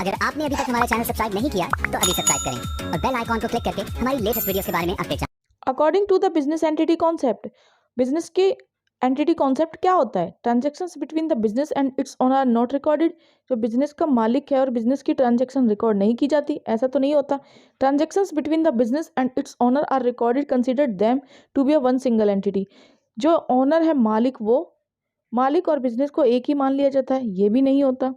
अगर आपने अभी तक हमारा चैनल सब्सक्राइब नहीं किया तो अभी सब्सक्राइब करें और बेल आइकॉन को क्लिक करके हमारी लेटेस्ट वीडियोस के बारे में अपडेट जानें। According to the business entity concept, business के एंटिटी कॉन्सेप्ट क्या होता है? Transactions between the business and its owner are not recorded. जो बिजनेस का मालिक है और बिजनेस की ट्रांजेक्शन रिकॉर्ड नहीं की जाती, ऐसा तो नहीं होता। Transactions between the business and its owner are recorded, considered them to be a one single entity. जो ओनर है मालिक, वो मालिक और बिजनेस को एक ही मान लिया जाता है, ये भी नहीं होता।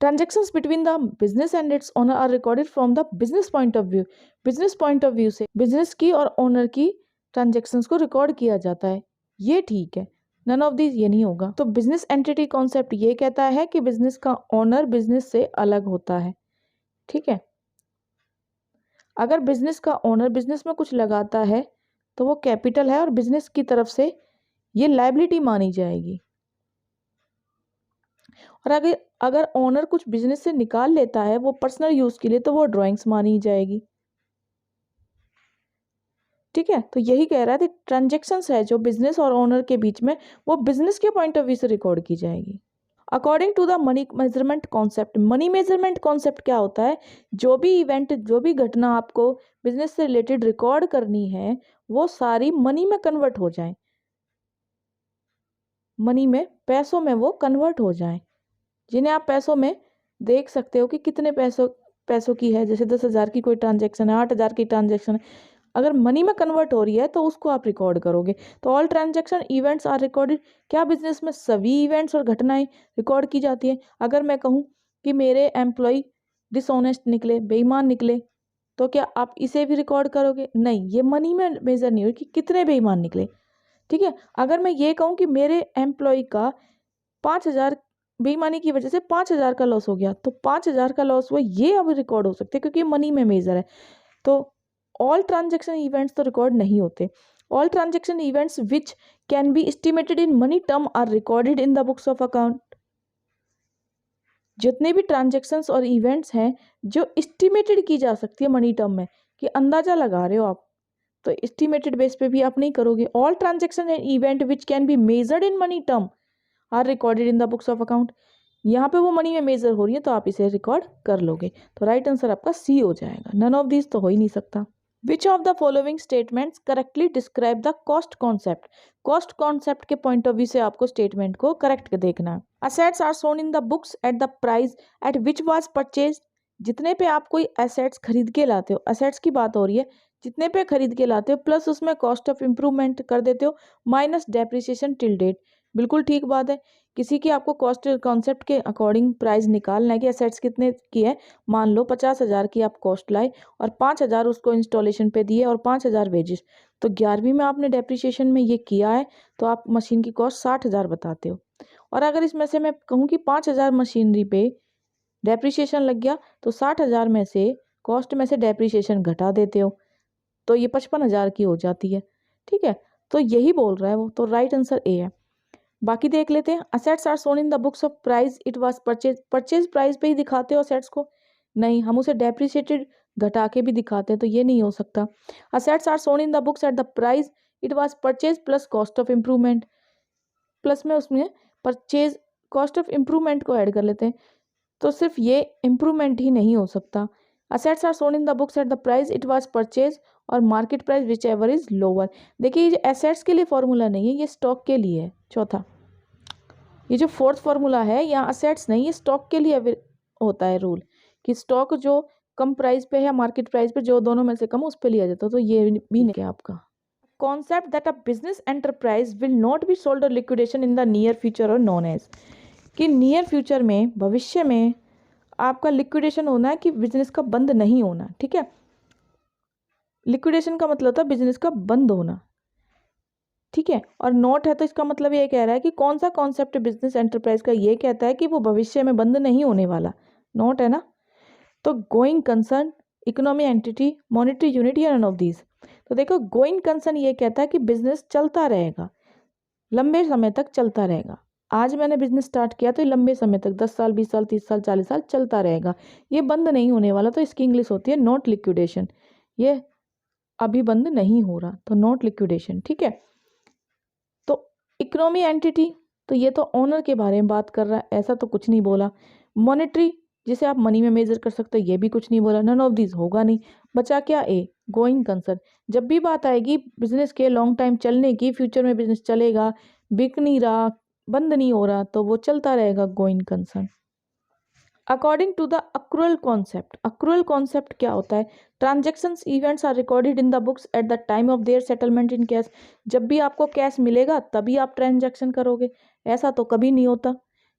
Transactions between the business and its owner are recorded from the business point of view. Business point of view से बिजनेस की और ओनर की ट्रांजेक्शन्स को रिकॉर्ड किया जाता है, ये ठीक है। नन ऑफ दिस ये नहीं होगा। तो बिजनेस एंटिटी कॉन्सेप्ट ये कहता है कि बिजनेस का ओनर बिजनेस से अलग होता है, ठीक है। अगर बिजनेस का ओनर बिजनेस में कुछ लगाता है तो वो कैपिटल है और बिजनेस की तरफ से ये लायबिलिटी मानी जाएगी। और अगर अगर ओनर कुछ बिजनेस से निकाल लेता है वो पर्सनल यूज के लिए, तो वो ड्राइंग्स मानी जाएगी, ठीक है। तो यही कह रहा है कि ट्रांजेक्शन्स है जो बिजनेस और ओनर के बीच में, वो बिजनेस के पॉइंट ऑफ व्यू से रिकॉर्ड की जाएगी। According to the money measurement concept, money measurement concept क्या होता है? जो भी इवेंट, जो भी घटना आपको बिजनेस से रिलेटेड रिकॉर्ड करनी है, वो सारी मनी में कन्वर्ट हो जाए, मनी में, पैसों में वो कन्वर्ट हो जाए, जिन्हें आप पैसों में देख सकते हो कि कितने पैसों की है। जैसे 10,000 की कोई ट्रांजेक्शन है, 8,000 की ट्रांजेक्शन है, अगर मनी में कन्वर्ट हो रही है तो उसको आप रिकॉर्ड करोगे। तो all transaction events are recorded. क्या बिजनेस में सभी इवेंट्स और घटनाएं रिकॉर्ड की जाती है? अगर मैं कहूँ कि मेरे एम्प्लॉय डिसऑनेस्ट निकले, बेईमान निकले, तो क्या आप इसे भी रिकॉर्ड करोगे? नहीं, ये मनी में मेजर नहीं हो कि कितने बेईमान निकले, ठीक है। अगर मैं ये कहूँ कि मेरे एम्प्लॉय का 5,000 बेईमानी की वजह से 5,000 का लॉस हो गया, तो 5,000 का लॉस हुआ, ये अब रिकॉर्ड हो सकते हैं क्योंकि मनी में मेजर है। तो ऑल ट्रांजेक्शन इवेंट्स तो रिकॉर्ड नहीं होते। All transaction events which can be estimated in money term are recorded in the books of account. जितने भी ट्रांजेक्शन्स और इवेंट्स हैं जो एस्टिमेटेड की जा सकती है मनी टर्म में, कि अंदाजा लगा रहे हो आप, तो एस्टिमेटेड बेस पे भी आप नहीं करोगे। All transaction and event which can be measured in money term are recorded in the books of account. यहाँ पे वो मनी में मेजर हो रही है तो आप इसे रिकॉर्ड कर लोगे। तो राइट आंसर आपका सी हो जाएगा। नन ऑफ दिस तो हो ही नहीं सकता। Which of the following statements correctly describe the cost concept? Cost concept के पॉइंट ऑफ व्यू से आपको स्टेटमेंट को करेक्ट देखना है। Assets are shown in the books at the price at which was purchase. जितने पे आप कोई एसेट्स खरीद के लाते हो, एसेट्स की बात हो रही है, जितने पे खरीद के लाते हो प्लस उसमें कॉस्ट ऑफ इम्प्रूवमेंट कर देते हो माइनस डेप्रिसिएशन टिल डेट। बिल्कुल ठीक बात है। किसी की आपको कॉस्ट कॉन्सेप्ट के अकॉर्डिंग प्राइस निकालना है कि एसेट्स कितने की है। मान लो 50,000 की आप कॉस्ट लाए और 5,000 उसको इंस्टॉलेशन पे दिए और 5,000 वेजेस, तो 11वीं में आपने डेप्रिसिएशन में ये किया है तो आप मशीन की कॉस्ट 60,000 बताते हो। और अगर इसमें से मैं कहूँ कि 5,000 मशीनरी पे डेप्रिसिएशन लग गया तो 60,000 में से कॉस्ट में से डेप्रिसिएशन घटा देते हो, तो ये 55,000 की हो जाती है, ठीक है। तो यही बोल रहा है वो, तो राइट आंसर ए है। बाकी देख लेते हैं। Assets are shown in the books of price it was purchase. Purchase price पे ही दिखाते हो असेट्स को? नहीं, हम उसे डेप्रिसिएटेड घटा के भी दिखाते हैं, तो ये नहीं हो सकता। Assets are shown in the books at the price it was purchase plus cost of improvement, plus में उसमें परचेज कॉस्ट ऑफ इम्प्रूवमेंट को ऐड कर लेते हैं, तो सिर्फ ये इम्प्रूवमेंट ही नहीं हो सकता। Assets are shown in the books at the price it was purchase और market price whichever is lower. देखिए, ये एसेट्स के लिए फॉर्मूला नहीं है, ये स्टॉक के लिए है। चौथा, ये जो फोर्थ फॉर्मूला है, यहाँ असेट्स नहीं, ये स्टॉक के लिए होता है रूल, कि स्टॉक जो कम प्राइस पे है मार्केट प्राइस पे, जो दोनों में से कम, उस पे लिया जाता है। तो ये भी नहीं है आपका। Concept that a business enterprise will not be sold or liquidation in the near future or known as, कि नियर फ्यूचर में, भविष्य में आपका लिक्विडेशन होना है कि बिजनेस का बंद नहीं होना, ठीक है। लिक्विडेशन का मतलब होता है बिजनेस का बंद होना, ठीक है। और नोट है तो इसका मतलब ये कह रहा है कि कौन सा कॉन्सेप्ट बिजनेस एंटरप्राइज का ये कहता है कि वो भविष्य में बंद नहीं होने वाला। नोट है ना। तो going concern, economy entity, monetary unit, या नन ऑफ दीज। तो देखो, गोइंग कंसर्न ये कहता है कि बिजनेस चलता रहेगा, लंबे समय तक चलता रहेगा। आज मैंने बिजनेस स्टार्ट किया तो ये लंबे समय तक 10 साल, 20 साल, 30 साल, 40 साल चलता रहेगा, ये बंद नहीं होने वाला। तो इसकी इंग्लिश होती है नॉट लिक्विडेशन। ये अभी बंद नहीं हो रहा, तो नॉट लिक्विडेशन, ठीक है। तो इकोनॉमी एंटिटी, तो ये तो ओनर के बारे में बात कर रहा है, ऐसा तो कुछ नहीं बोला। मॉनेटरी, जिसे आप मनी में मेजर कर सकते हो, ये भी कुछ नहीं बोला। नन ऑफ दिस होगा नहीं। बचा क्या? ए, गोइंग कंसर्न। जब भी बात आएगी बिजनेस के लॉन्ग टाइम चलने की, फ्यूचर में बिजनेस चलेगा, बिक नहीं रहा, बंद नहीं हो रहा, तो वो चलता रहेगा, going concern. According to the accrual concept, accrual concept क्या होता है? Transactions events are recorded in the books at the time of their settlement in cash. जब भी आपको कैश मिलेगा तभी आप ट्रांजेक्शन करोगे, ऐसा तो कभी नहीं होता।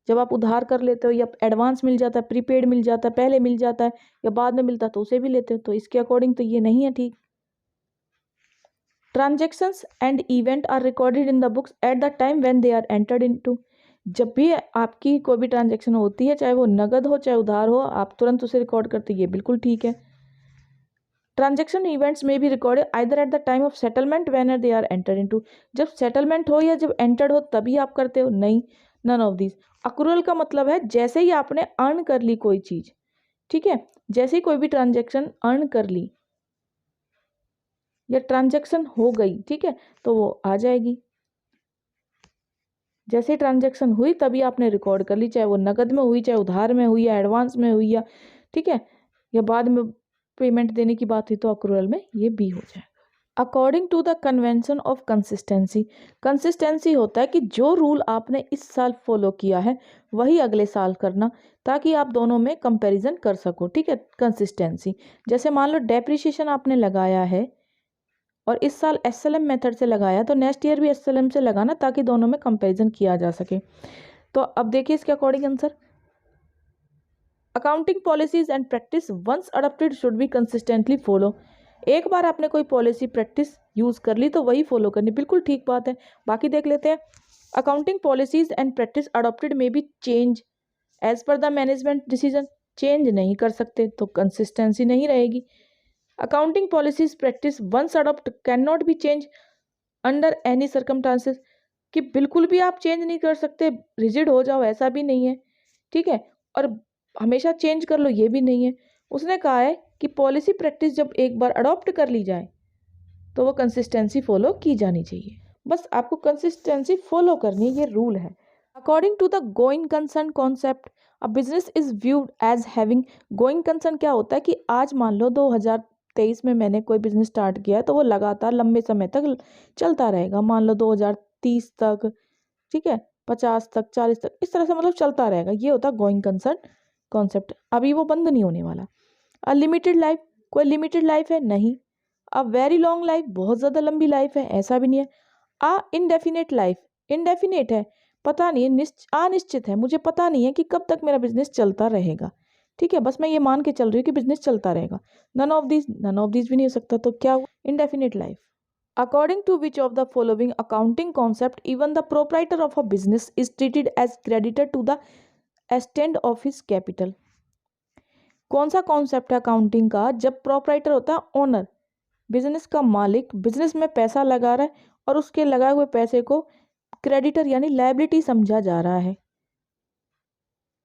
जब आप उधार कर लेते हो या एडवांस मिल जाता है, प्रीपेड मिल जाता है, पहले मिल जाता है या बाद में मिलता है तो उसे भी लेते हो, तो इसके अकॉर्डिंग तो ये नहीं है ठीक। Transactions and event are recorded in the books at the time when they are entered into. जब भी आपकी कोई भी ट्रांजैक्शन होती है, चाहे वो नगद हो चाहे उधार हो, आप तुरंत उसे रिकॉर्ड करते, ये बिल्कुल ठीक है। ट्रांजैक्शन इवेंट्स में भी recorded either at the time of settlement when they are enter into. जब सेटलमेंट हो या जब एंटर्ड हो तभी आप करते हो, नहीं, नन ऑफ दिस। अक्रूअल का मतलब है जैसे ही आपने अर्न कर ली कोई चीज, ठीक है, जैसे ही कोई भी ट्रांजैक्शन अर्न कर ली या ट्रांजैक्शन हो गई, ठीक है, तो वो आ जाएगी। जैसे ट्रांजैक्शन हुई तभी आपने रिकॉर्ड कर ली, चाहे वो नगद में हुई, चाहे उधार में हुई, या एडवांस में हुई, या ठीक है, या बाद में पेमेंट देने की बात हुई, तो अक्रूवल में ये भी हो जाएगा। According to the convention of consistency, consistency होता है कि जो रूल आपने इस साल फॉलो किया है वही अगले साल करना, ताकि आप दोनों में कंपैरिजन कर सको, ठीक है। कंसिस्टेंसी जैसे मान लो डेप्रिसिएशन आपने लगाया है और इस साल एसएलएम मेथड से लगाया, तो नेक्स्ट ईयर भी एसएलएम से लगाना, ताकि दोनों में कंपैरिजन किया जा सके। तो अब देखिए इसके according answer, accounting policies and practice once adopted should be consistently follow. एक बार आपने कोई पॉलिसी प्रैक्टिस यूज कर ली तो वही फॉलो करनी, बिल्कुल ठीक बात है। बाकी देख लेते हैं। Accounting policies and practice adopted may be change as per the management decision, change नहीं कर सकते तो कंसिस्टेंसी नहीं रहेगी। Accounting policies practice once adopt can not be change under any circumstances, कि बिल्कुल भी आप चेंज नहीं कर सकते, रिजिड हो जाओ ऐसा भी नहीं है, ठीक है, और हमेशा चेंज कर लो ये भी नहीं है। उसने कहा है कि पॉलिसी प्रैक्टिस जब एक बार अडॉप्ट कर ली जाए तो वो कंसिस्टेंसी फॉलो की जानी चाहिए, बस आपको कंसिस्टेंसी फॉलो करनी है, ये रूल है। According to the going concern concept, a business is viewed as having, going concern क्या होता है कि आज मान लो 2023 में मैंने कोई बिजनेस स्टार्ट किया है तो वो लगातार लंबे समय तक चलता रहेगा, मान लो 2030 तक, ठीक है, 50 तक, 40 तक, इस तरह से मतलब चलता रहेगा, ये होता है गोइंग कंसर्न कॉन्सेप्ट। अभी वो बंद नहीं होने वाला। अ लिमिटेड लाइफ, कोई लिमिटेड लाइफ है नहीं। अ वेरी लॉन्ग लाइफ, बहुत ज़्यादा लंबी लाइफ है, ऐसा भी नहीं है। अ इनडेफिनेट लाइफ, इनडेफिनेट है, पता नहीं है, अनिश्चित है, मुझे पता नहीं है कि कब तक मेरा बिजनेस चलता रहेगा, ठीक है, बस मैं ये मान के चल रही हूँ कि बिजनेस चलता रहेगा। नन ऑफ दिस भी नहीं हो सकता, तो क्या हुआ? Indefinite life. According to which of the following accounting concept even the proprietor of a business is treated as creditor to the extent of his capital. कौन सा कॉन्सेप्ट है अकाउंटिंग का? जब प्रोप्राइटर होता है ओनर, बिजनेस का मालिक, business में पैसा लगा रहा है और उसके लगाए हुए पैसे को क्रेडिटर यानी लायबिलिटी समझा जा रहा है,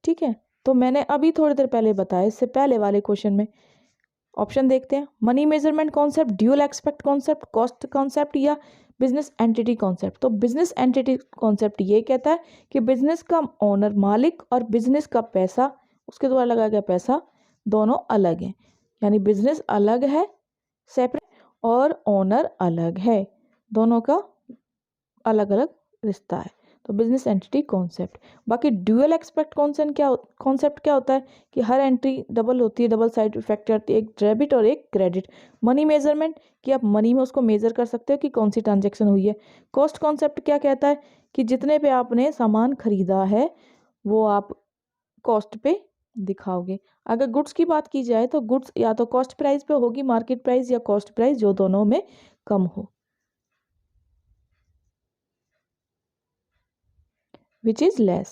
ठीक है। तो मैंने अभी थोड़ी देर पहले बताया, इससे पहले वाले क्वेश्चन में ऑप्शन देखते हैं। Money measurement concept, dual expect concept, cost concept या बिजनेस एंटिटी कॉन्सेप्ट। तो बिजनेस एंटिटी कॉन्सेप्ट ये कहता है कि बिजनेस का ओनर मालिक और बिजनेस का पैसा, उसके द्वारा लगाया गया पैसा, दोनों अलग हैं, यानी बिजनेस अलग है सेपरेट और ओनर अलग है, दोनों का अलग अलग रिश्ता है, तो बिजनेस एंटिटी कॉन्सेप्ट। बाकी ड्यूअल एक्सपेक्ट कॉन्सेप्ट क्या होता है कि हर एंट्री डबल होती है, डबल साइड इफेक्ट आती है, एक डेबिट और एक क्रेडिट। मनी मेजरमेंट कि आप मनी में उसको मेजर कर सकते हो कि कौन सी ट्रांजेक्शन हुई है। कॉस्ट कॉन्सेप्ट क्या कहता है कि जितने पे आपने सामान खरीदा है वो आप कॉस्ट पे दिखाओगे। अगर गुड्स की बात की जाए तो गुड्स या तो कॉस्ट प्राइस पे होगी, मार्केट प्राइस या कॉस्ट प्राइस, जो दोनों में कम हो, which is less.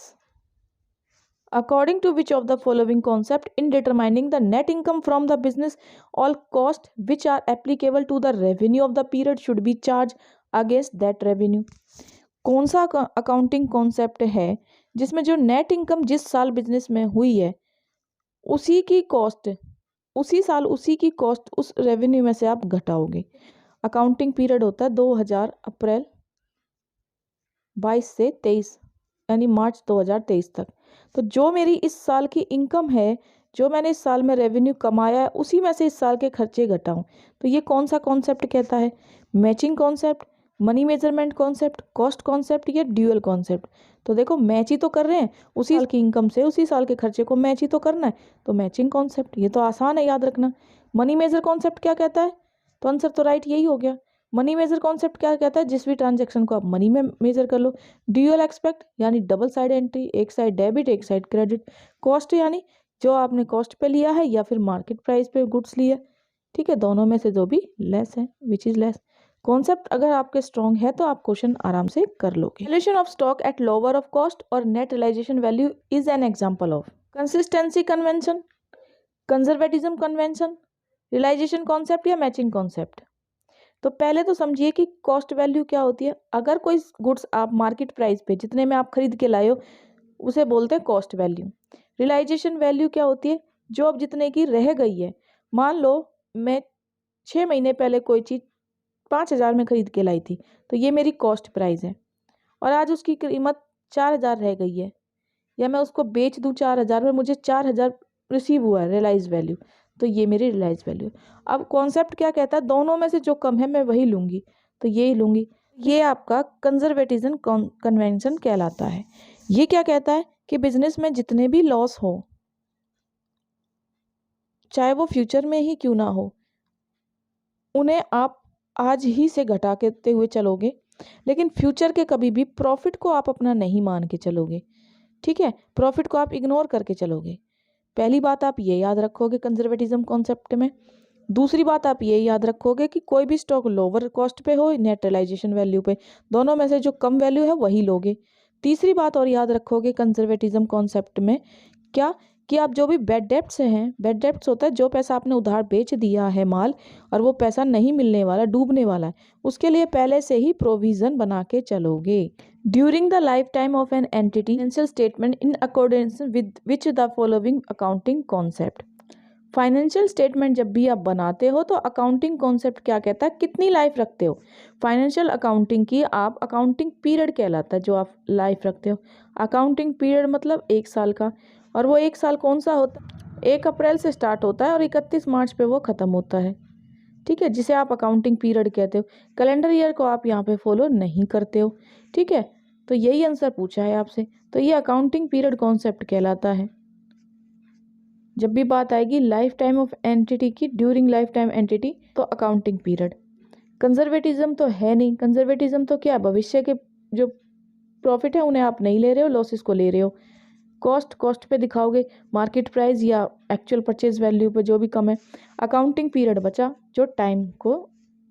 According to which of the following concept in determining the net income from the business, all costs which are applicable to the revenue of the period should be charged against that revenue. कौन सा accounting concept है जिसमें जो net income जिस साल business में हुई है उसी की कॉस्ट, उसी साल उसी की कॉस्ट उस रेवेन्यू में से आप घटाओगे। अकाउंटिंग पीरियड होता है 2000 अप्रैल 22 से 23 यानी मार्च 2023 तक। तो जो मेरी इस साल की इनकम है जो मैंने इस साल में रेवेन्यू कमाया है उसी में से इस साल के खर्चे घटाऊं। तो ये कौन सा कॉन्सेप्ट कहता है? Matching concept, money measurement concept, cost concept या ड्यूअल कॉन्सेप्ट? तो देखो मैच ही तो कर रहे हैं, उसी साल की इनकम से उसी साल के खर्चे को मैच ही तो करना है, तो मैचिंग कॉन्सेप्ट। ये तो आसान है याद रखना। मनी मेजर कॉन्सेप्ट क्या कहता है? तो आंसर तो राइट यही हो गया। मनी मेजर कॉन्सेप्ट क्या कहता है? जिस भी ट्रांजेक्शन को आप मनी में मेजर कर लो। ड्यूअल एक्सपेक्ट यानी डबल साइड एंट्री, एक साइड डेबिट एक साइड क्रेडिट। कॉस्ट यानी जो आपने कॉस्ट पे लिया है या फिर मार्केट प्राइस पे गुड्स लिया, ठीक है, दोनों में से जो भी लेस है, विच इज लेस। कॉन्सेप्ट अगर आपके स्ट्रॉन्ग है तो आप क्वेश्चन आराम से कर लोगे। Valuation of stock at lower of cost or net realization value is an example of consistency convention, conservatism convention, realization concept या मैचिंग कॉन्सेप्ट। तो पहले तो समझिए कि कॉस्ट वैल्यू क्या होती है। अगर कोई गुड्स आप मार्केट प्राइस पे जितने में आप खरीद के लाए हो उसे बोलते हैं कॉस्ट वैल्यू। रियलाइजेशन वैल्यू क्या होती है? जो अब जितने की रह गई है। मान लो मैं 6 महीने पहले कोई चीज़ 5,000 में खरीद के लाई थी, तो ये मेरी कॉस्ट प्राइस है, और आज उसकी कीमत 4,000 रह गई है, या मैं उसको बेच दूं 4,000 में, मुझे 4,000 रिसीव हुआ है रियलाइज वैल्यू, तो ये मेरी रियलाइज वैल्यू। अब कॉन्सेप्ट क्या कहता है? दोनों में से जो कम है मैं वही लूँगी, तो यही लूँगी। ये आपका कंजर्वेटिज्म कन्वेंशन कहलाता है। ये क्या कहता है कि बिजनेस में जितने भी लॉस हो, चाहे वो फ्यूचर में ही क्यों ना हो, उन्हें आप आज ही से घटा के हुए चलोगे, लेकिन फ्यूचर के कभी भी प्रॉफिट को आप अपना नहीं मान के चलोगे। ठीक है, प्रॉफिट को आप इग्नोर करके चलोगे। पहली बात आप ये याद रखोगे कंजर्वेटिज्म कॉन्सेप्ट में। दूसरी बात आप ये याद रखोगे कि कोई भी स्टॉक लोअर कॉस्ट पे हो, नेट रियलाइजेशन वैल्यू पे, दोनों में से जो कम वैल्यू है वही लोगे। तीसरी बात और याद रखोगे कंजर्वेटिज्म कॉन्सेप्ट में, क्या कि आप जो भी बैड डेब्ट्स हैं, बैड डेब्ट्स होता है जो पैसा आपने उधार बेच दिया है माल, और वो पैसा नहीं मिलने वाला, डूबने वाला है, उसके लिए पहले से ही प्रोविजन बना के चलोगे। During the life time of an entity financial statement in accordance with which the following accounting concept. Financial statement जब भी आप बनाते हो तो अकाउंटिंग कॉन्सेप्ट क्या कहता है? कितनी लाइफ रखते हो। फाइनेंशियल अकाउंटिंग की आप अकाउंटिंग पीरियड कहलाता है जो आप लाइफ रखते हो। अकाउंटिंग पीरियड मतलब 1 साल का, और वो 1 साल कौन सा होता है? 1 अप्रैल से स्टार्ट होता है और 31 मार्च पे वो ख़त्म होता है। ठीक है, जिसे आप अकाउंटिंग पीरियड कहते हो। कैलेंडर ईयर को आप यहाँ पे फॉलो नहीं करते हो। ठीक है, तो यही आंसर पूछा है आपसे, तो ये अकाउंटिंग पीरियड कॉन्सेप्ट कहलाता है। जब भी बात आएगी लाइफ टाइम ऑफ एंटिटी की, ड्यूरिंग लाइफ टाइम एंटिटी, तो अकाउंटिंग पीरियड। कंजर्वेटिज्म तो है नहीं। कंजर्वेटिज्म तो क्या, भविष्य के जो प्रॉफिट है उन्हें आप नहीं ले रहे हो, लॉसेस को ले रहे हो। कॉस्ट पे दिखाओगे, मार्केट प्राइस या एक्चुअल परचेज वैल्यू पे जो भी कम है। अकाउंटिंग पीरियड बचा जो टाइम को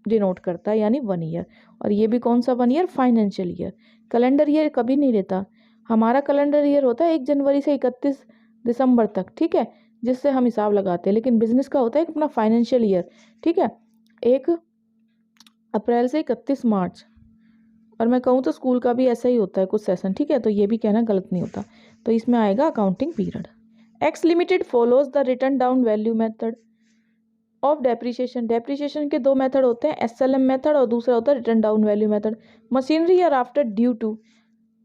डिनोट करता है, यानी 1 ईयर। और ये भी कौन सा 1 year? Financial year. Calendar year कभी नहीं लेता। हमारा कैलेंडर ईयर होता है 1 जनवरी से 31 दिसंबर तक, ठीक है, जिससे हम हिसाब लगाते हैं। लेकिन बिजनेस का होता है अपना फाइनेंशियल ईयर, ठीक है, 1 अप्रैल से 31 मार्च। और मैं कहूँ तो स्कूल का भी ऐसा ही होता है कुछ सेशन, ठीक है, तो ये भी कहना गलत नहीं होता। तो इसमें आएगा accounting period. X limited follows the return down value method of depreciation. Depreciation के 2 मेथड होते हैं, SLM मेथड और दूसरा होता है return down value method. Machinery और आफ्टर ड्यू टू,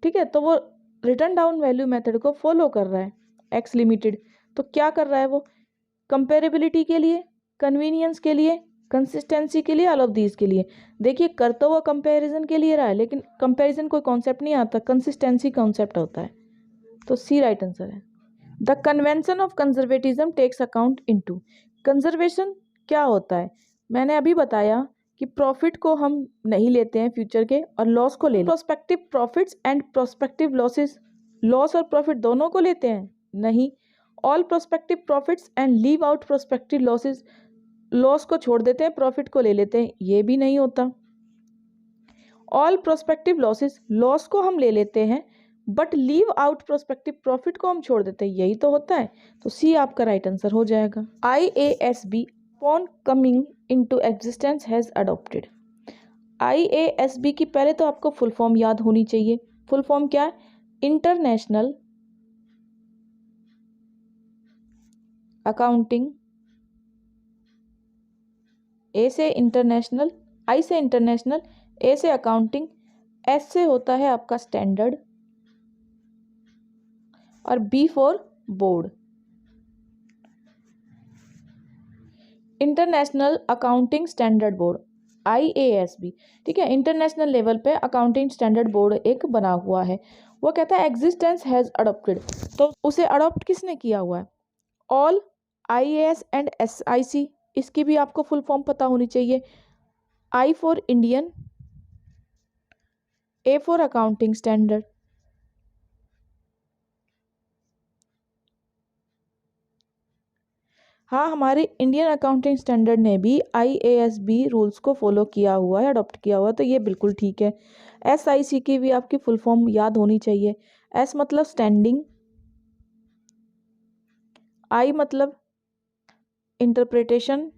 ठीक है, तो वो रिटर्न डाउन वैल्यू मेथड को फॉलो कर रहा है एक्स लिमिटेड। तो क्या कर रहा है वो? कंपेरेबिलिटी के लिए, कन्वीनियंस के लिए, कंसिस्टेंसी के लिए, ऑल ऑफ दीज के लिए। देखिए कर तो वो कंपैरिजन के लिए रहा है, लेकिन कंपैरिजन कोई कॉन्सेप्ट नहीं आता, कंसिस्टेंसी कॉन्सेप्ट होता है। तो सी राइट आंसर है। The convention of conservatism takes account into. Conservation क्या होता है? मैंने अभी बताया कि प्रॉफिट को हम नहीं लेते हैं फ्यूचर के, और लॉस को ले लेते हैं। Prospective profits and prospective losses, loss और प्रॉफिट दोनों को लेते हैं? नहीं। All prospective profits and leave out prospective losses, loss को छोड़ देते हैं, प्रॉफिट को ले लेते हैं, ये भी नहीं होता। ऑल प्रोस्पेक्टिव लॉसेस, लॉस को हम ले लेते हैं but leave out prospective profit को हम छोड़ देते हैं, यही तो होता है। तो सी आपका राइट आंसर हो जाएगा। IASB upon coming into existence has adopted. IASB की पहले तो आपको फुल फॉर्म याद होनी चाहिए। फुल फॉर्म क्या है? इंटरनेशनल अकाउंटिंग, ए से इंटरनेशनल, आई से इंटरनेशनल, ए से अकाउंटिंग, एस से होता है आपका स्टैंडर्ड, और B for board. International accounting standard board IASB, ठीक है, इंटरनेशनल लेवल पे अकाउंटिंग स्टैंडर्ड बोर्ड एक बना हुआ है। वो कहता है एग्जिस्टेंस हैज अडॉप्टेड, तो उसे अडॉप्ट किसने किया हुआ है? ऑल IAS एंड SIC, इसकी भी आपको फुल फॉर्म पता होनी चाहिए। I for Indian, A for accounting standard. हाँ, हमारे इंडियन अकाउंटिंग स्टैंडर्ड ने भी IASB रूल्स को फॉलो किया हुआ है, अडॉप्ट किया हुआ है, तो ये बिल्कुल ठीक है। SIC की भी आपकी फुल फॉर्म याद होनी चाहिए। S मतलब स्टैंडिंग, I मतलब इंटरप्रिटेशन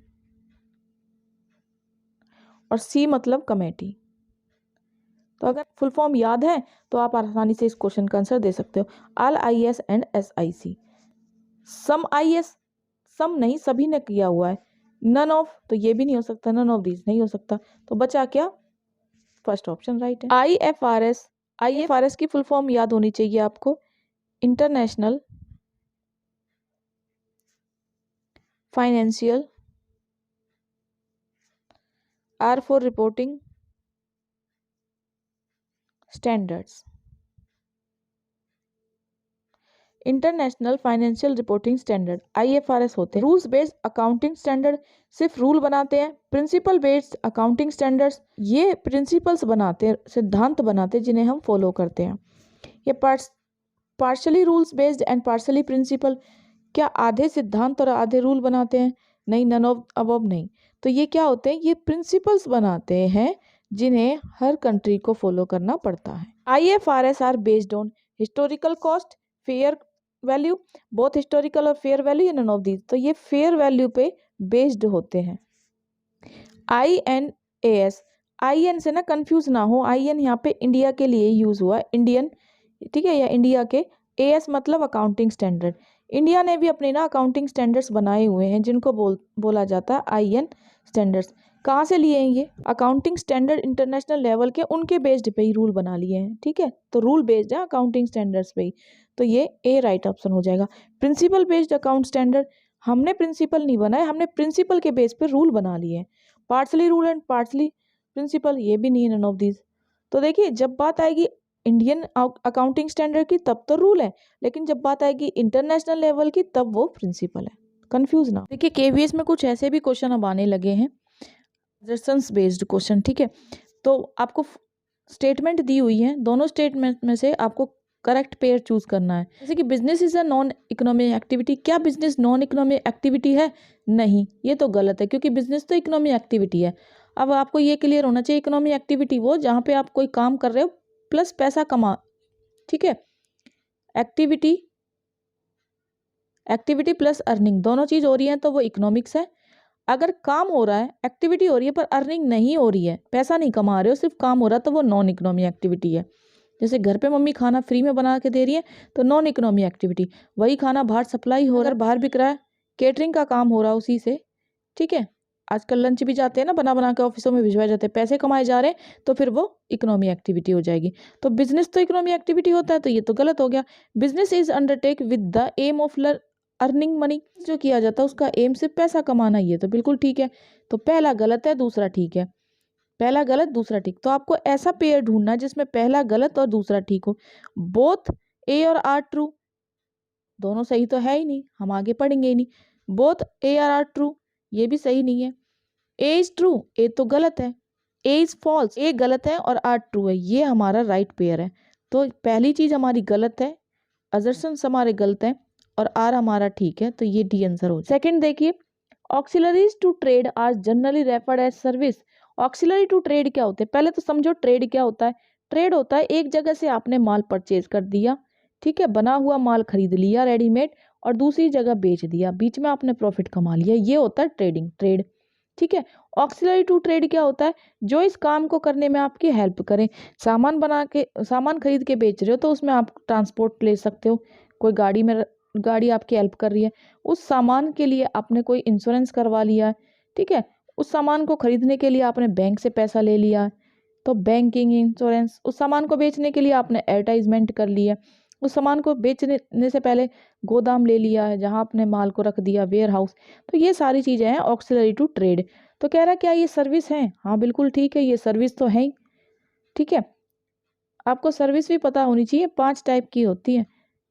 और C मतलब कमेटी। तो अगर फुल फॉर्म याद है तो आप आसानी से इस क्वेश्चन का आंसर दे सकते हो। All IAS and SIC। Some IAS, some नहीं, सभी ने किया हुआ है। नन ऑफ, तो ये भी नहीं हो सकता, नन ऑफ दीज नहीं हो सकता, तो बचा क्या? फर्स्ट ऑप्शन राइट है। IFRS की फुल फॉर्म याद होनी चाहिए आपको। International financial, R for reporting standards. International financial reporting standard IFRS होते हैं। रूल्स बेस्ड अकाउंटिंग स्टैंडर्ड सिर्फ रूल बनाते हैं। प्रिंसिपल बेस्ड अकाउंटिंग स्टैंडर्ड्स ये प्रिंसिपल्स बनाते हैं, सिद्धांत बनाते हैं जिन्हें हम फॉलो करते हैं। ये partially rules based and partially principle, क्या आधे सिद्धांत और आधे रूल बनाते हैं? नहीं, नन ऑफ अबव नहीं। तो ये क्या होते हैं? ये प्रिंसिपल्स बनाते हैं जिन्हें हर कंट्री को फॉलो करना पड़ता है। IFRS are based on historical cost, fair value, both historical और fair value, none of these. तो ये फेयर वैल्यू पे बेस्ड होते हैं। INAS, IN से ना कंफ्यूज ना हो, IN यहाँ पे इंडिया के लिए यूज हुआ, इंडियन, ठीक है, या इंडिया के। AS मतलब अकाउंटिंग स्टैंडर्ड। इंडिया ने भी अपने ना अकाउंटिंग स्टैंडर्ड्स बनाए हुए हैं जिनको बोला जाता है IN स्टैंडर्ड्स। कहाँ से लिए हैं ये? अकाउंटिंग स्टैंडर्ड इंटरनेशनल लेवल के, उनके बेस्ड पे ही रूल बना लिए हैं, ठीक है, तो रूल बेस्ड है अकाउंटिंग स्टैंडर्ड्स पे ही, तो ये A राइट ऑप्शन हो जाएगा। प्रिंसिपल बेस्ड अकाउंट स्टैंडर्ड, हमने प्रिंसिपल नहीं बनाए, हमने प्रिंसिपल के बेस पे रूल बना लिए हैं। Partly rule and partly principle, ये भी नहीं है, नन ऑफ दीज। तो देखिए, जब बात आएगी इंडियन अकाउंटिंग स्टैंडर्ड की तब तो रूल है, लेकिन जब बात आएगी इंटरनेशनल लेवल की तब वो प्रिंसिपल है, कंफ्यूज ना। देखिए, KVS में कुछ ऐसे भी क्वेश्चन अब आने लगे हैं, सजेशंस बेस्ड क्वेश्चन, ठीक है। तो आपको स्टेटमेंट दी हुई है, दोनों स्टेटमेंट में से आपको करेक्ट पेयर चूज करना है। जैसे कि business is a non economic activity, क्या बिजनेस नॉन इकोनॉमिक एक्टिविटी है? नहीं, ये तो गलत है, क्योंकि बिजनेस तो इकोनॉमिक एक्टिविटी है। अब आपको ये क्लियर होना चाहिए, इकोनॉमिक एक्टिविटी वो जहाँ पे आप कोई काम कर रहे हो प्लस पैसा कमा, ठीक है, एक्टिविटी प्लस अर्निंग, दोनों चीज हो रही है तो वो इकोनॉमिक्स है। अगर काम हो रहा है, एक्टिविटी हो रही है पर अर्निंग नहीं हो रही है, पैसा नहीं कमा रहे हो, सिर्फ काम हो रहा है, तो वो नॉन इकोनॉमिक एक्टिविटी है। जैसे घर पे मम्मी खाना फ्री में बना के दे रही है तो नॉन इकोनॉमिक एक्टिविटी। वही खाना बाहर सप्लाई हो रहा है, बाहर बिक रहा है, केटरिंग का काम हो रहा है उसी से, ठीक है। आजकल लंच भी जाते हैं ना, बना बना के ऑफिसों में भिजवाए जाते हैं, पैसे कमाए जा रहे हैं, तो फिर वो इकोनॉमिक एक्टिविटी हो जाएगी। तो बिजनेस तो इकोनॉमिक एक्टिविटी होता है, तो ये तो गलत हो गया। Business is undertake with the aim of earning money, जो किया जाता है उसका एम सिर्फ पैसा कमाना, ये तो बिल्कुल ठीक है। तो पहला गलत है, दूसरा ठीक है, पहला गलत दूसरा ठीक। तो आपको ऐसा पेयर ढूंढना है जिसमें पहला गलत और दूसरा ठीक हो। बोथ A और R ट्रू, दोनों सही तो है ही नहीं, हम आगे पढ़ेंगे ही नहीं। बोथ A और R ट्रू, ये भी सही नहीं है। A इज ट्रू, A तो गलत है। A इज फॉल्स, A गलत है और R ट्रू है, ये हमारा राइट पेयर है। तो पहली चीज हमारी गलत है, असर्शंस हमारे गलत हैं, और R हमारा ठीक है, तो ये D आंसर हो। सेकंड देखिए, auxiliaries to trade are generally referred as service. Auxiliary to trade क्या होते हैं? पहले तो समझो ट्रेड क्या होता है। ट्रेड होता है एक जगह से आपने माल परचेज कर दिया, ठीक है, बना हुआ माल खरीद लिया रेडीमेड, और दूसरी जगह बेच दिया, बीच में आपने प्रॉफिट कमा लिया, ये होता है ट्रेडिंग, ट्रेड, ठीक है। ऑक्सिलरी टू ट्रेड क्या होता है? जो इस काम को करने में आपकी हेल्प करें। सामान खरीद के बेच रहे हो तो उसमें आप ट्रांसपोर्ट ले सकते हो, कोई गाड़ी आपकी हेल्प कर रही है, उस सामान के लिए आपने कोई इंश्योरेंस करवा लिया है, ठीक है, उस सामान को खरीदने के लिए आपने बैंक से पैसा ले लिया, तो बैंकिंग, इंश्योरेंस। उस सामान को बेचने के लिए आपने एडवर्टाइजमेंट कर लिया, उस सामान को बेचने से पहले गोदाम ले लिया है जहाँ अपने माल को रख दिया, वेयर हाउस। तो ये सारी चीज़ें हैं ऑक्सिलरी टू ट्रेड। तो कह रहा क्या ये सर्विस है? हाँ बिल्कुल ठीक है, ये सर्विस तो है ही। ठीक है, आपको सर्विस भी पता होनी चाहिए, 5 टाइप की होती है।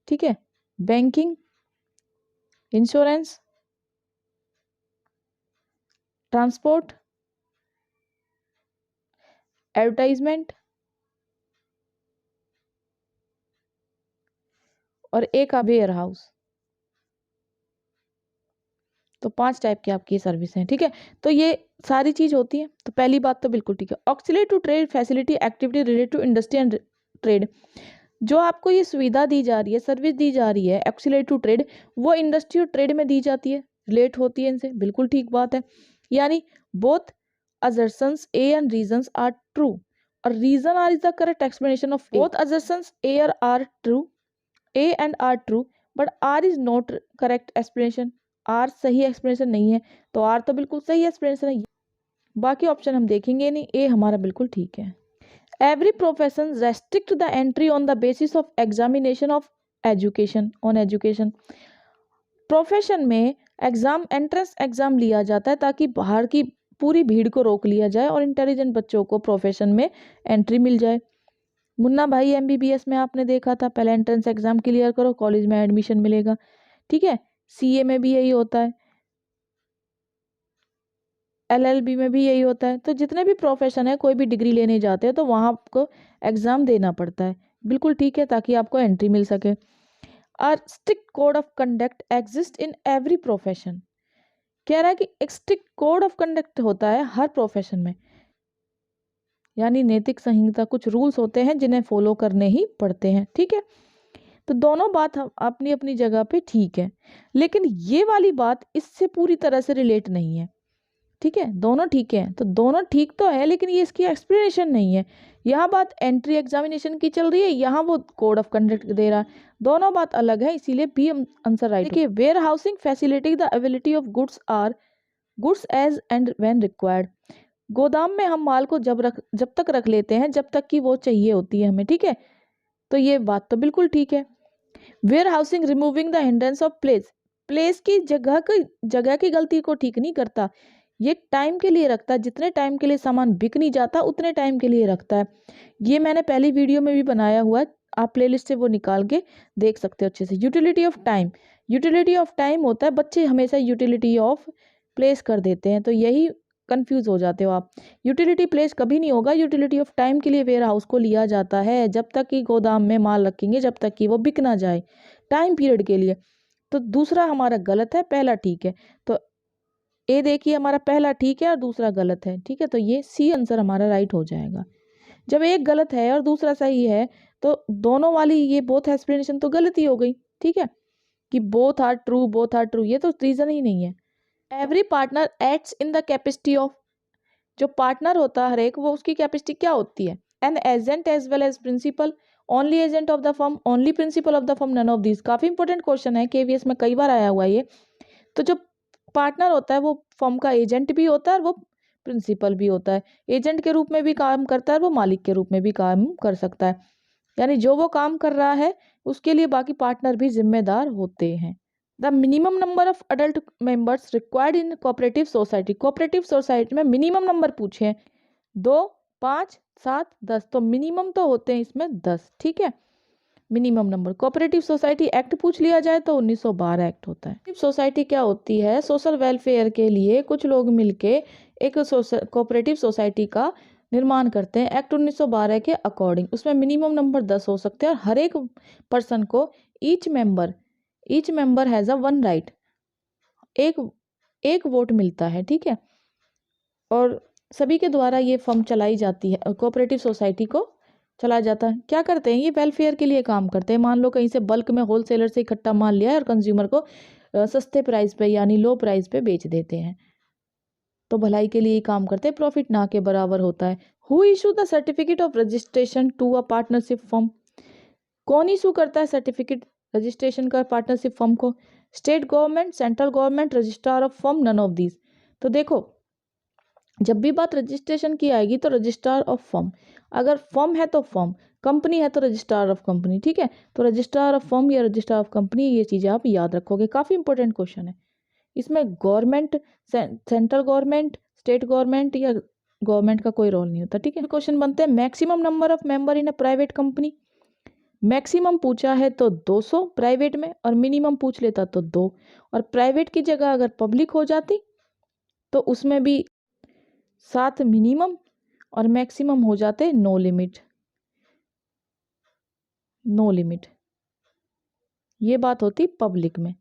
ठीक है, बैंकिंग, इंश्योरेंस, ट्रांसपोर्ट, एडवर्टाइजमेंट और एक वेयर हाउस। तो 5 टाइप की आपकी सर्विस हैं। ठीक है, तो ये सारी चीज होती है। तो पहली बात तो बिल्कुल ठीक है, auxiliary to trade facility activity related to industry and trade. जो आपको ये सुविधा दी जा रही है, सर्विस दी जा रही है एक्सिलरी टू ट्रेड, वो इंडस्ट्री और ट्रेड में दी जाती है, रिलेट होती है इनसे, बिल्कुल ठीक बात है। यानी both assertions A and reasons are true, or reason R is the correct explanation of A. Both assertions A are true, A and R true, but R is not correct explanation. R सही explanation नहीं है, तो R तो बिल्कुल सही explanation है। बाकी option हम देखेंगे नहीं, A हमारा बिल्कुल ठीक है। Every profession restrict the entry on the basis of examination of education on education. Profession में एग्जाम, एंट्रेंस एग्जाम लिया जाता है ताकि बाहर की पूरी भीड़ को रोक लिया जाए और इंटेलिजेंट बच्चों को प्रोफेशन में एंट्री मिल जाए। मुन्ना भाई एमबीबीएस में आपने देखा था, पहले एंट्रेंस एग्जाम क्लियर करो, कॉलेज में एडमिशन मिलेगा। ठीक है, सीए में भी यही होता है, एलएलबी में भी यही होता है। तो जितने भी प्रोफेशन है, कोई भी डिग्री लेने जाते हैं तो वहाँ आपको एग्जाम देना पड़ता है, बिल्कुल ठीक है, ताकि आपको एंट्री मिल सके। A strict code of conduct exists in every profession. कह रहा है कि एक स्ट्रिक्ट कोड ऑफ कंडक्ट होता है हर प्रोफेशन में, यानी नैतिक संहिता, कुछ रूल्स होते हैं जिन्हें फॉलो करने ही पड़ते हैं। ठीक है, तो दोनों बात अपनी अपनी जगह पे ठीक है, लेकिन ये वाली बात इससे पूरी तरह से रिलेट नहीं है। ठीक है, दोनों ठीक है, तो दोनों ठीक तो है, लेकिन ये इसकी एक्सप्लेनेशन नहीं है। यहाँ बात एंट्री एग्जामिनेशन की चल रही है, यहाँ वो कोड ऑफ कंडक्ट दे रहा है, दोनों बात अलग है, इसीलिए बी आंसर राइट। देखिए, warehousing facility the availability of goods as and when required. गोदाम में हम माल को जब तक रख लेते हैं जब तक कि वो चाहिए होती है हमें। ठीक है, तो ये बात तो बिल्कुल ठीक है। Warehousing removing the hindrance of place की जगह की गलती को ठीक नहीं करता, ये टाइम के लिए रखता है, जितने टाइम के लिए सामान बिक नहीं जाता उतने टाइम के लिए रखता है। ये मैंने पहली वीडियो में भी बनाया हुआ है, आप प्लेलिस्ट से वो निकाल के देख सकते हो अच्छे से। Utility of time, utility of time होता है, बच्चे हमेशा यूटिलिटी ऑफ प्लेस कर देते हैं, तो यही कंफ्यूज हो जाते हो आप। यूटिलिटी प्लेस कभी नहीं होगा, यूटिलिटी ऑफ टाइम के लिए वेयर हाउस को लिया जाता है, जब तक कि गोदाम में माल रखेंगे जब तक कि वो बिक ना जाए, टाइम पीरियड के लिए। तो दूसरा हमारा गलत है, पहला ठीक है। तो ए देखिए, हमारा पहला ठीक है और दूसरा गलत है। ठीक है, तो ये सी आंसर हमारा राइट हो जाएगा। जब एक गलत है और दूसरा सही है तो दोनों वाली ये बोथ एक्सप्लेनेशन तो गलत ही हो गई। ठीक है, कि बोथ आर ट्रू, ये तो रीजन ही नहीं है। Every partner acts in the capacity of, जो पार्टनर होता है हर एक, वो उसकी कैपेसिटी क्या होती है? An agent as well as principal, only agent of the firm, only principal of the firm, none of this. काफी इंपॉर्टेंट क्वेश्चन है, केवीएस में कई बार आया हुआ है ये। तो जो पार्टनर होता है वो फर्म का एजेंट भी होता है और वो प्रिंसिपल भी होता है। एजेंट के रूप में भी काम करता है और वो मालिक के रूप में भी काम कर सकता है, यानी जो वो काम कर रहा है उसके लिए बाकी पार्टनर भी जिम्मेदार होते हैं। The minimum number of adult members required in cooperative society, cooperative society में मिनिमम नंबर पूछे हैं, 2, 5, 7, 10, तो मिनिमम तो होते हैं इसमें 10। ठीक है, minimum number. Cooperative society act पूछ लिया जाए तो 1912 एक्ट होता है। सोसाइटी क्या होती है? सोशल वेलफेयर के लिए कुछ लोग मिलके एक कोऑपरेटिव सोसाइटी का निर्माण करते हैं एक्ट 1912 के अकॉर्डिंग। उसमें मिनिमम नंबर 10 हो सकते हैं और हर एक पर्सन को each member has a one right, एक वोट मिलता है। ठीक है, और सभी के द्वारा ये फर्म चलाई जाती है, कोऑपरेटिव सोसाइटी को चला जाता है। क्या करते हैं? ये वेलफेयर के लिए काम करते हैं। मान लो कहीं से बल्क में होलसेलर से इकट्ठा माल लिया है और कंज्यूमर को सस्ते प्राइस पे यानी लो प्राइस पे बेच देते हैं, तो भलाई के लिए ही काम करते हैं, प्रॉफिट ना के बराबर होता है। Who issue the certificate of registration to a partnership firm, कौन इशू करता है सर्टिफिकेट रजिस्ट्रेशन का पार्टनरशिप फर्म को? State government, central government, registrar of firm, none of these. तो देखो, जब भी बात रजिस्ट्रेशन की आएगी तो रजिस्ट्रार ऑफ फर्म, अगर फर्म है तो फर्म, कंपनी है तो रजिस्ट्रार ऑफ कंपनी, ठीक है। तो रजिस्ट्रार ऑफ फर्म या रजिस्ट्रार ऑफ कंपनी, ये चीज़ें आप याद रखोगे, काफ़ी इंपॉर्टेंट क्वेश्चन है। इसमें government, central government, state government या गवर्नमेंट का कोई रोल नहीं होता, ठीक है। क्वेश्चन बनते हैं maximum number of member in a private company. Maximum पूछा है तो 200 प्राइवेट में, और मिनिमम पूछ लेता तो 2, और प्राइवेट की जगह अगर पब्लिक हो जाती तो उसमें भी 7 मिनिमम और मैक्सिमम हो जाते नो लिमिट, नो लिमिट। ये बात होती पब्लिक में,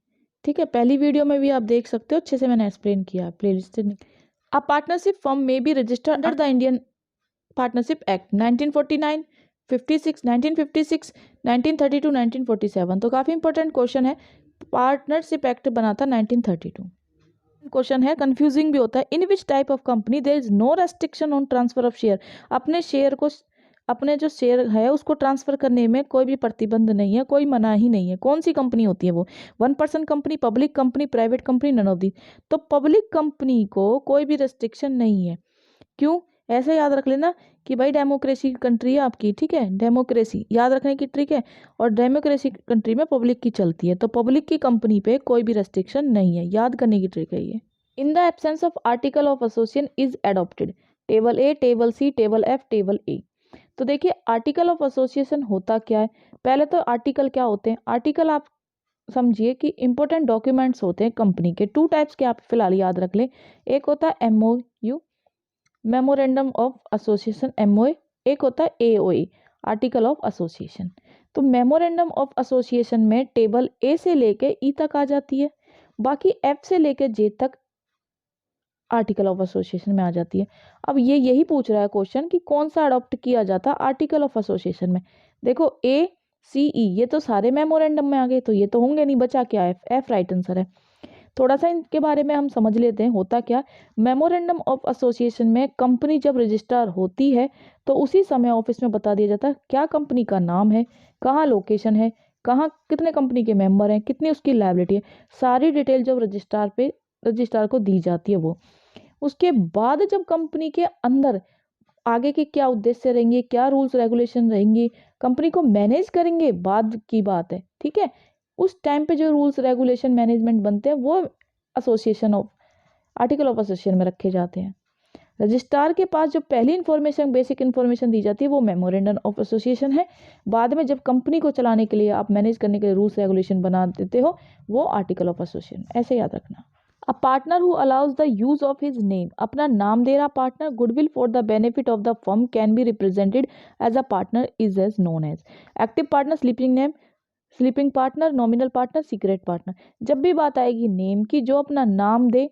ठीक है। पहली वीडियो में भी आप देख सकते हो, अच्छे से मैंने एक्सप्लेन किया, playlist. A partnership firm may be registered under the Indian partnership act 1949, 56, 1956, 1932, 1947। तो काफ़ी इंपॉर्टेंट क्वेश्चन है। पार्टनरशिप एक्ट बना था 1932। क्वेश्चन है, कंफ्यूजिंग भी होता है। In which type of company there is no restriction on transfer of share. अपने शेयर को, अपने जो शेयर है उसको ट्रांसफर करने में कोई भी प्रतिबंध नहीं है, कोई मना ही नहीं है। कौन सी कंपनी होती है वो? 1% company, public company, private company, none of the. तो पब्लिक कंपनी को कोई भी रेस्ट्रिक्शन नहीं है। क्यों? ऐसे याद रख लेना कि भाई डेमोक्रेसी की कंट्री है आपकी, ठीक है, डेमोक्रेसी याद रखने की ट्रिक है, और डेमोक्रेसी कंट्री में पब्लिक की चलती है, तो पब्लिक की कंपनी पे कोई भी रेस्ट्रिक्शन नहीं है, याद करने की ट्रिक है ये। In the absence of article of association is adopted table A, table C, table F, table A. तो देखिए आर्टिकल ऑफ एसोसिएशन होता क्या है। पहले तो आर्टिकल क्या होते हैं? आर्टिकल आप समझिए कि इंपॉर्टेंट डॉक्यूमेंट्स होते हैं कंपनी के। 2 टाइप्स के आप फिलहाल याद रख लें। एक होता है MOU, memorandum of association, MOA। एक होता है AOA, आर्टिकल ऑफ एसोसिएशन। तो मेमोरेंडम ऑफ एसोसिएशन में टेबल ए से लेके ई तक आ जाती है, बाकी एफ से लेके जे तक आर्टिकल ऑफ एसोसिएशन में आ जाती है। अब ये यही पूछ रहा है क्वेश्चन कि कौन सा अडॉप्ट किया जाता है आर्टिकल ऑफ एसोसिएशन में। देखो ACE ये तो सारे मेमोरेंडम में आ गए, तो ये तो होंगे नहीं, बचा क्या? एफ राइट आंसर है। थोड़ा सा इनके बारे में हम समझ लेते हैं। होता क्या, मेमोरेंडम ऑफ एसोसिएशन में कंपनी जब रजिस्टर होती है तो उसी समय ऑफिस में बता दिया जाता है क्या कंपनी का नाम है, कहाँ लोकेशन है, कहाँ कितने कंपनी के मेंबर हैं, कितनी उसकी लायबिलिटी है, सारी डिटेल जब रजिस्ट्रार को दी जाती है वो। उसके बाद जब कंपनी के अंदर आगे के क्या उद्देश्य रहेंगे, क्या रूल्स रेगुलेशन रहेंगे, कंपनी को मैनेज करेंगे, बाद की बात है, ठीक है। उस टाइम पे जो रूल्स रेगुलेशन मैनेजमेंट बनते हैं वो association of article of association में रखे जाते हैं। रजिस्ट्रार के पास जो पहली इन्फॉर्मेशन, बेसिक इन्फॉर्मेशन दी जाती है वो मेमोरेंडम ऑफ एसोसिएशन है। बाद में जब कंपनी को चलाने के लिए, आप मैनेज करने के लिए रूल्स रेगुलेशन बना देते हो, वो आर्टिकल ऑफ एसोसिएशन, ऐसे याद रखना। A partner who allows the use of his name, अपना नाम दे रहा partner, goodwill for the benefit of the firm can be represented as a partner is as known as active partner, sleeping name, sleeping partner, nominal partner, secret partner. जब भी बात आएगी name की, जो अपना नाम दे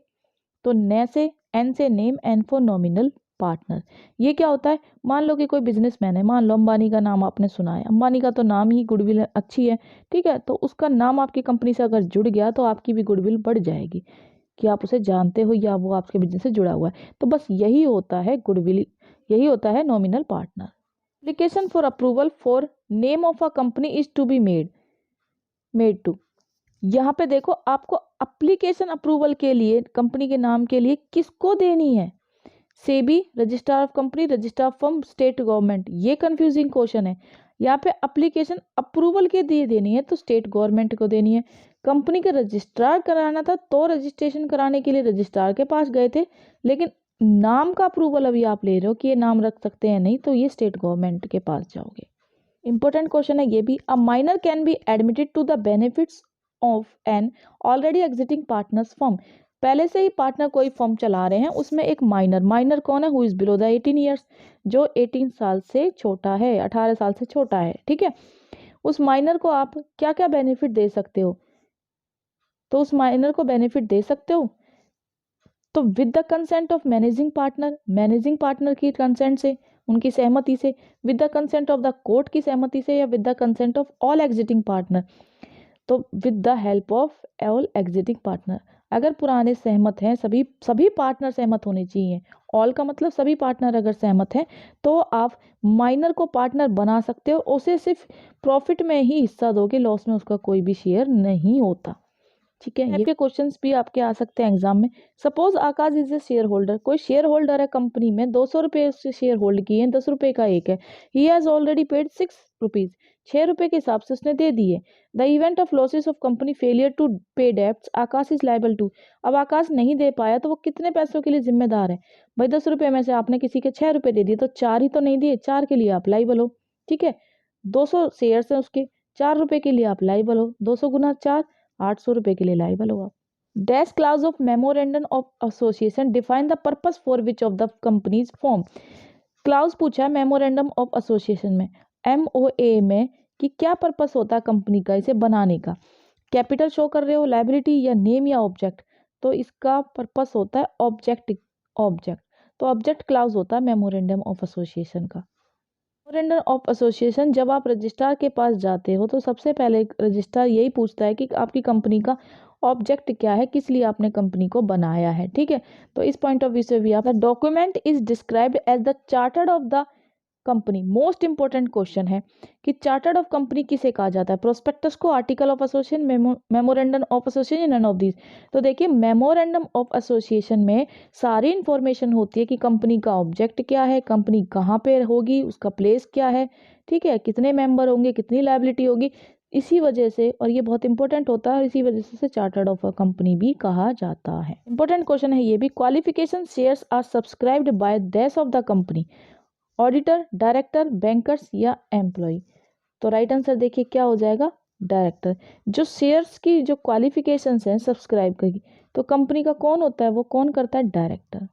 तो न से, एन से name, N for nominal partner. ये क्या होता है? मान लो कि कोई बिजनेसमैन है, मान लो अंबानी का नाम आपने सुना है, अंबानी का तो नाम ही गुडविल अच्छी है, ठीक है। तो उसका नाम आपकी कंपनी से अगर जुड़ गया तो आपकी भी गुडविल बढ़ जाएगी कि आप उसे जानते हो या वो आपके बिजनेस से जुड़ा हुआ है। तो बस यही होता है गुडविल, यही होता है nominal partner. Application for approval for name of a company is to be made to. यहाँ पे देखो आपको एप्लीकेशन अप्रूवल के लिए, कंपनी के नाम के लिए किसको देनी है? SEBI, registrar of company, registrar of firm, state government. ये कंफ्यूजिंग क्वेश्चन है। यहाँ पे एप्लीकेशन अप्रूवल के लिए देनी है तो स्टेट गवर्नमेंट को देनी है। कंपनी का रजिस्ट्रार कराना था तो रजिस्ट्रेशन कराने के लिए रजिस्ट्रार के पास गए थे, लेकिन नाम का अप्रूवल अभी आप ले रहे हो कि ये नाम रख सकते हैं नहीं, तो ये स्टेट गवर्नमेंट के पास जाओगे। इंपॉर्टेंट क्वेश्चन है ये भी। A minor can be admitted to the benefits of an already existing partners firm. पहले से ही पार्टनर कोई फर्म चला रहे हैं, उसमें एक माइनर कौन है? Who is below the 18 years, जो 18 साल से छोटा है, 18 साल से छोटा है, ठीक है। उस माइनर को आप क्या क्या बेनिफिट दे सकते हो? तो उस माइनर को बेनिफिट दे सकते हो तो with the consent of managing partner की कंसेंट से, उनकी सहमति से, with the consent of the court की सहमति से, या with the consent of all existing partner. तो with the help of all existing partner. अगर पुराने सहमत हैं, सभी पार्टनर सहमत होने चाहिए। ऑल का मतलब सभी पार्टनर अगर सहमत हैं तो आप माइनर को पार्टनर बना सकते हो। उसे सिर्फ प्रॉफिट में ही हिस्सा दोगे, लॉस में उसका कोई भी शेयर नहीं होता। ठीक है, ये क्वेश्चंस भी आपके आ सकते हैं एग्जाम में। Suppose Akash is a share holder, कोई शेयर होल्डर है कंपनी में, 200 रुपये उससे शेयर होल्ड किए हैं, 10 रुपये का एक है। He has already paid 6 rupees, 6 रुपये के हिसाब से उसने दे दिए। The event of losses of company failure to pay debts Akash is liable to. अब आकाश नहीं दे पाया तो वो कितने पैसों के लिए जिम्मेदार है? भाई 10 रुपये में से आपने किसी के 6 रुपये दे दिए तो 4 ही तो नहीं दिए, 4 के लिए आप लाइबल हो। ठीक है, 200 शेयर्स हैं उसके, 4 रुपये के लिए आप लाइबल हो, 200 गुना 4, 800 रुपये के लिए लाइबल हो आप। Dash clause of memorandum of association define the purpose for which of the companies form. Clause पूछा है मेमोरेंडम ऑफ एसोसिएशन में, MOA में, कि क्या पर्पस होता है कंपनी का इसे बनाने का। कैपिटल शो कर रहे हो, लाइबिलिटी या नेम या ऑब्जेक्ट, तो इसका पर्पस होता है ऑब्जेक्ट। तो ऑब्जेक्ट क्लाउज होता है मेमोरेंडम ऑफ एसोसिएशन का। मेमोरेंडम ऑफ एसोसिएशन, जब आप रजिस्ट्रार के पास जाते हो तो सबसे पहले रजिस्ट्रार यही पूछता है कि आपकी कंपनी का ऑब्जेक्ट क्या है, किस लिए आपने कंपनी को बनाया है। ठीक है, तो इस पॉइंट ऑफ व्यू से भी आप document is described as the chartered of the company. Most important question है कि चार्टर्ड ऑफ कंपनी किसे कहा जाता है? प्रोस्पेक्टस को, article of association, memorandum of association, none of these. तो देखिए मेमोरेंडम ऑफ एसोसिएशन में सारी इंफॉर्मेशन होती है कि कंपनी का ऑब्जेक्ट क्या है, कंपनी कहाँ पे होगी, उसका प्लेस क्या है, ठीक है, कितने मेंबर होंगे, कितनी लायबिलिटी होगी। इसी वजह से, और ये बहुत इंपॉर्टेंट होता है, और इसी वजह से चार्टर्ड ऑफ अ कंपनी भी कहा जाता है। इंपॉर्टेंट क्वेश्चन है ये भी, qualification shares are subscribed by dash of the company, auditor, director, bankers या एम्प्लॉय। तो राइट आंसर देखिए क्या हो जाएगा, डायरेक्टर। जो शेयर्स की जो क्वालिफिकेशंस हैं सब्सक्राइब की, तो कंपनी का कौन होता है, वो कौन करता है, डायरेक्टर।